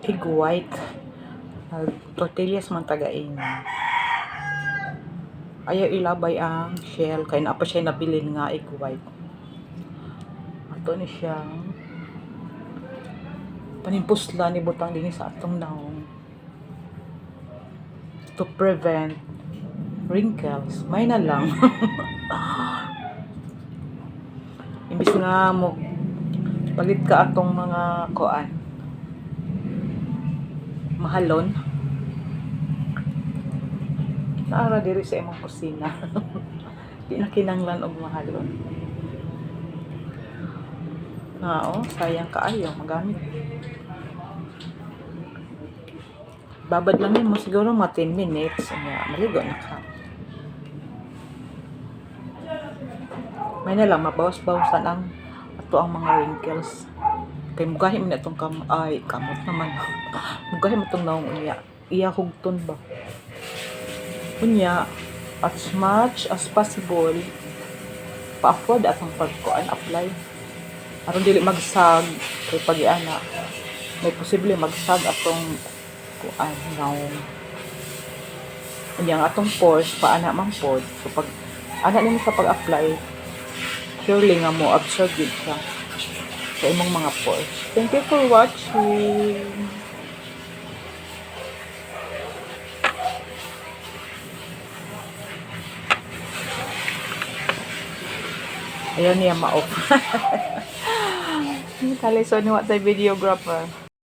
egg white. Tortillas man tagain. Ayaw ilabay ang shell kay na pa siya nabilin nga egg white. Ato ni siyang panimpusla ni butang din sa atong naong to prevent wrinkles. May na lang. Imbis nga mo palit ka atong mga kuan mahalon, naara diri sa imong kusina. Di na kinanglan og mahalon. Sayang kaayo magamit. Babad lang mo siguro mga 10 minutes. Maligo na ka. May na lang mabawas-bawasan ang ato ang mga wrinkles. Kay mugahi man itong kamot naman. Mugahi mo itong naong iya hugton ba. Unya, as much as possible, pa-afford atong pagkuan apply. Aron dili magsag kay pag-iana. May posible magsag atong kuan naong. Unya ang atong pores paana man pod. So pag ana nimo sa pag-apply, surely nga mo absorb yun siya sa imong mga pores. Thank you for watching. Ayaw niya ma-off. Kalisod ni what the videographer.